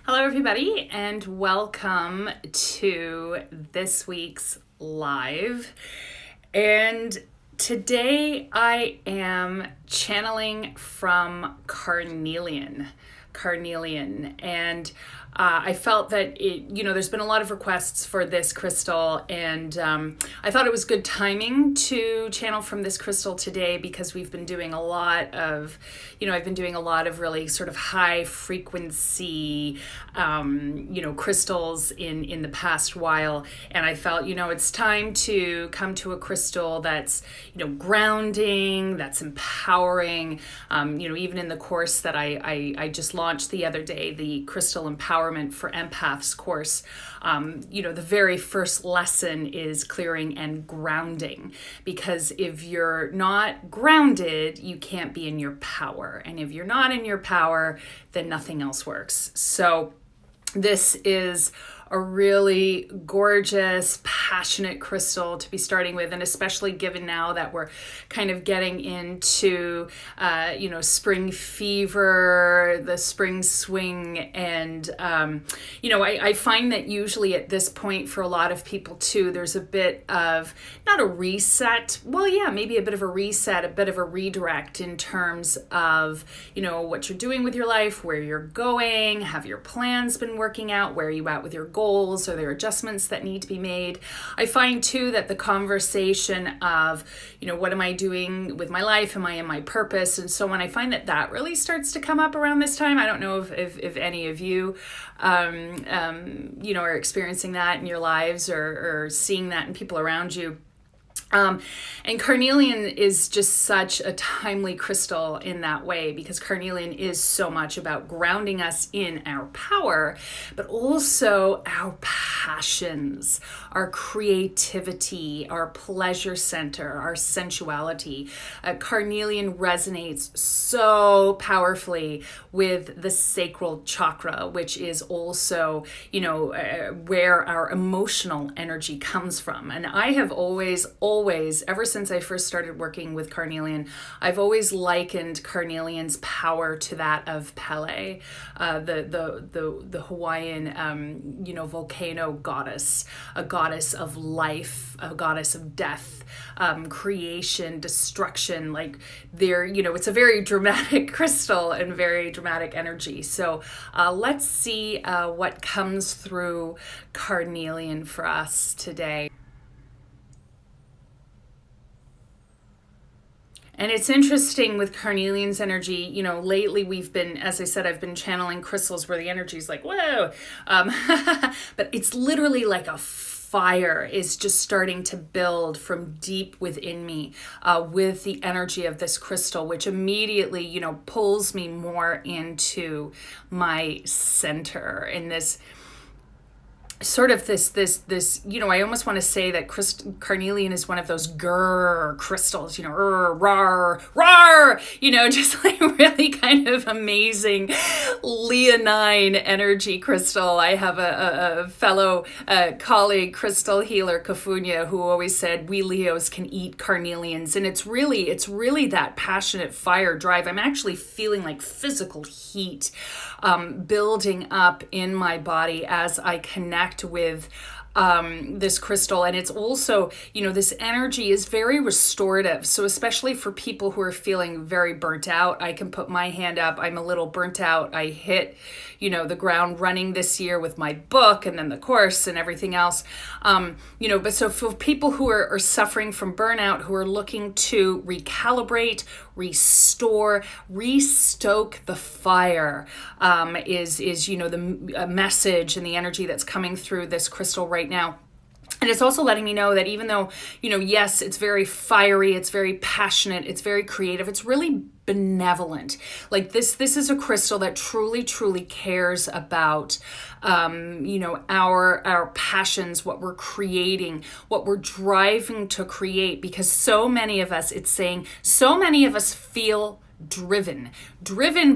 Hello, everybody, and welcome to this week's live. And today I am channeling from Carnelian. And I felt that there's been a lot of requests for this crystal, and I thought it was good timing to channel from this crystal today because we've been doing a lot of, I've been doing a lot of really sort of high frequency, crystals in the past while, and I felt, it's time to come to a crystal that's, grounding, that's empowering. Even in the course that I just launched the other day, the Crystal Empowerment for Empaths course, the very first lesson is clearing and grounding, because if you're not grounded, you can't be in your power. And if you're not in your power, then nothing else works. So this is a really gorgeous, passionate crystal to be starting with, and especially given now that we're kind of getting into, spring fever, the spring swing, and, I find that usually at this point for a lot of people too, there's a bit of, not a reset, well, yeah, maybe a bit of a reset, a bit of a redirect in terms of, what you're doing with your life, where you're going, have your plans been working out, where are you at with your goals? Are there adjustments that need to be made? I find too that the conversation of, what am I doing with my life? Am I in my purpose? And so on. I find that really starts to come up around this time. I don't know if any of you, are experiencing that in your lives or seeing that in people around you. And Carnelian is just such a timely crystal in that way, because Carnelian is so much about grounding us in our power, but also our passions, our creativity, our pleasure center, our sensuality. Carnelian resonates so powerfully with the sacral chakra, which is also, where our emotional energy comes from. And I have always, ever since I first started working with Carnelian, I've always likened Carnelian's power to that of Pele, the Hawaiian, volcano goddess, a goddess of life, a goddess of death, creation, destruction. Like it's a very dramatic crystal and very dramatic energy. So let's see what comes through Carnelian for us today. And it's interesting with Carnelian's energy, lately we've been, as I said, I've been channeling crystals where the energy is like, whoa. But it's literally like a fire is just starting to build from deep within me with the energy of this crystal, which immediately, pulls me more into my center in this sort of this, I almost want to say that Carnelian is one of those grrr crystals, rar, just like really kind of amazing leonine energy crystal. I have a fellow colleague, crystal healer, Kafunya, who always said, we Leos can eat carnelians. And it's really that passionate fire drive. I'm actually feeling like physical heat building up in my body as I connect with this crystal. And it's also, this energy is very restorative. So especially for people who are feeling very burnt out, I can put my hand up. I'm a little burnt out. I hit, the ground running this year with my book and then the course and everything else. But so for people who are suffering from burnout, who are looking to recalibrate, restore, restoke the fire, is the message and the energy that's coming through this crystal right now. And it's also letting me know that even though, yes, it's very fiery, it's very passionate, it's very creative, it's really benevolent. Like this is a crystal that truly cares about, our passions, what we're creating, what we're driving to create, because so many of us, it's saying, so many of us feel driven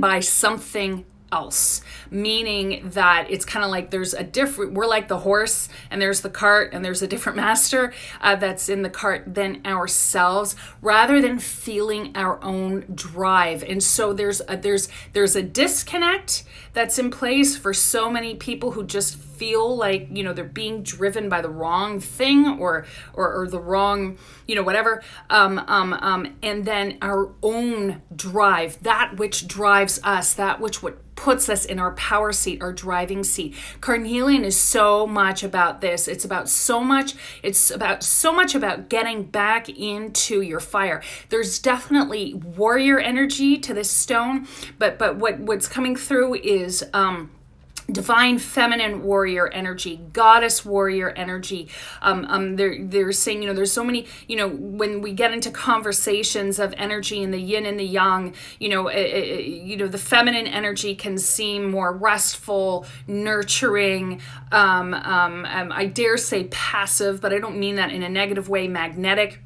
by something else, meaning that it's kind of like we're like the horse and there's the cart and there's a different master that's in the cart than ourselves, rather than feeling our own drive. And so there's a disconnect that's in place for so many people who just feel like, they're being driven by the wrong thing or the wrong, whatever. And then our own drive, that which drives us, that which puts us in our power seat, our driving seat. Carnelian is so much about this. It's about so much about getting back into your fire. There's definitely warrior energy to this stone, but what's coming through is divine feminine warrior energy, goddess warrior energy. They're saying, there's so many, when we get into conversations of energy and the yin and the yang, the feminine energy can seem more restful, nurturing, I dare say passive, but I don't mean that in a negative way, magnetic.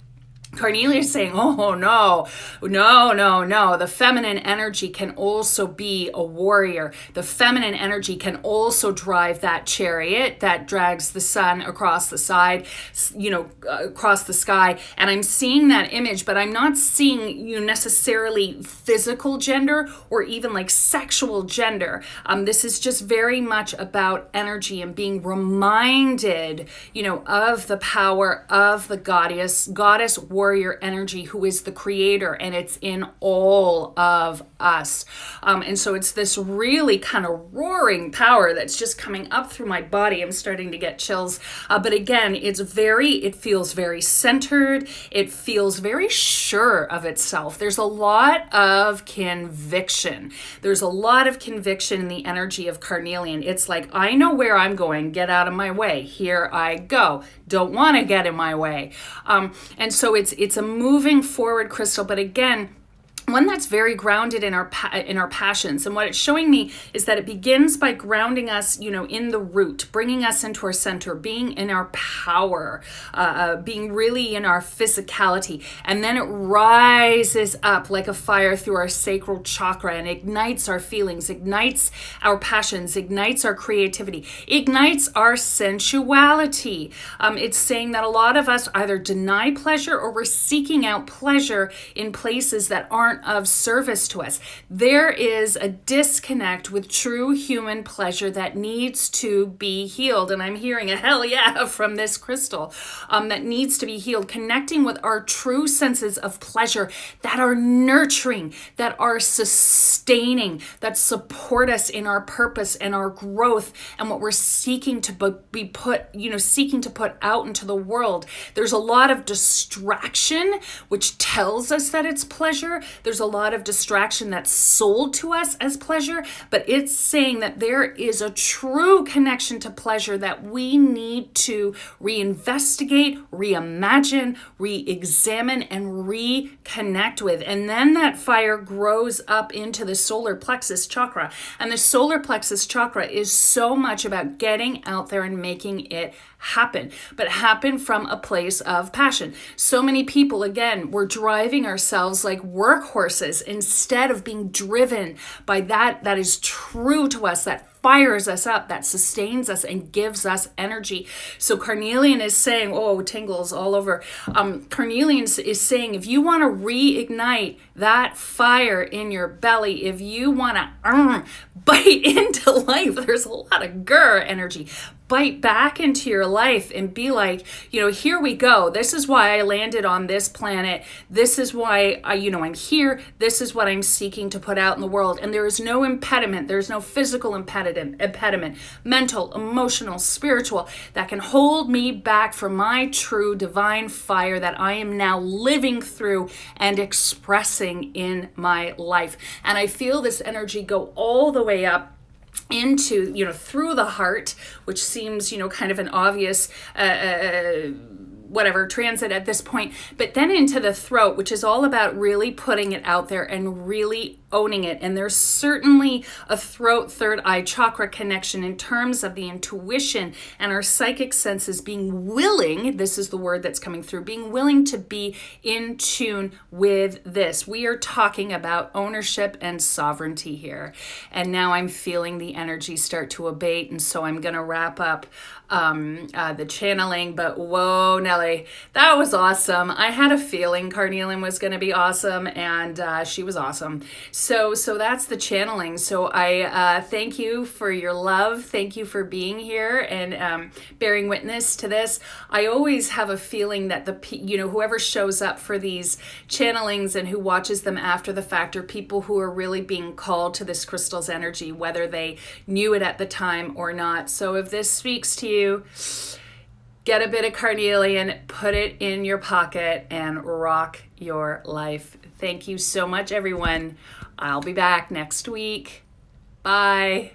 Carnelian is saying, oh, no. The feminine energy can also be a warrior. The feminine energy can also drive that chariot that drags the sun across the side, across the sky. And I'm seeing that image, but I'm not seeing, necessarily physical gender or even like sexual gender. This is just very much about energy and being reminded, of the power of the goddess warrior energy, who is the creator, and it's in all of us. And so it's this really kind of roaring power that's just coming up through my body. I'm starting to get chills. But again, it feels very centered. It feels very sure of itself. There's a lot of conviction. There's a lot of conviction in the energy of Carnelian. It's like, I know where I'm going. Get out of my way. Here I go. Don't want to get in my way. And so it's a moving forward crystal, but again, one that's very grounded in our passions. And what it's showing me is that it begins by grounding us, in the root, bringing us into our center, being in our power, being really in our physicality. And then it rises up like a fire through our sacral chakra and ignites our feelings, ignites our passions, ignites our creativity, ignites our sensuality. It's saying that a lot of us either deny pleasure or we're seeking out pleasure in places that aren't of service to us. There is a disconnect with true human pleasure that needs to be healed. And I'm hearing a hell yeah from this crystal that needs to be healed, connecting with our true senses of pleasure that are nurturing, that are sustaining, that support us in our purpose and our growth and what we're seeking to put out into the world. There's a lot of distraction, which tells us that it's pleasure. There's a lot of distraction that's sold to us as pleasure, but it's saying that there is a true connection to pleasure that we need to reinvestigate, reimagine, re-examine, and reconnect with. And then that fire grows up into the solar plexus chakra. And the solar plexus chakra is so much about getting out there and making it happen, but happen from a place of passion. So many people, again, we're driving ourselves like workhorses instead of being driven by that is true to us, that fires us up, that sustains us and gives us energy. So Carnelian is saying, oh, tingles all over. Carnelian is saying, if you want to reignite that fire in your belly, if you want to bite into life, there's a lot of grr energy. Bite back into your life and be like, here we go. This is why I landed on this planet. This is why I'm here. This is what I'm seeking to put out in the world. And there is no impediment. There's no physical impediment, mental, emotional, spiritual, that can hold me back from my true divine fire that I am now living through and expressing in my life. And I feel this energy go all the way up into, through the heart, which seems, kind of an obvious, transit at this point, but then into the throat, which is all about really putting it out there and really owning it. And there's certainly a throat, third eye chakra connection in terms of the intuition and our psychic senses being willing, this is the word that's coming through, being willing to be in tune with this. We are talking about ownership and sovereignty here. And now I'm feeling the energy start to abate. And so I'm going to wrap up the channeling. But whoa, Nelly, that was awesome. I had a feeling Carnelian was going to be awesome, and she was awesome. So that's the channeling. So I thank you for your love. Thank you for being here and bearing witness to this. I always have a feeling that whoever shows up for these channelings and who watches them after the fact are people who are really being called to this crystal's energy, whether they knew it at the time or not. So if this speaks to you, get a bit of Carnelian, put it in your pocket, and rock your life. Thank you so much, everyone. I'll be back next week. Bye.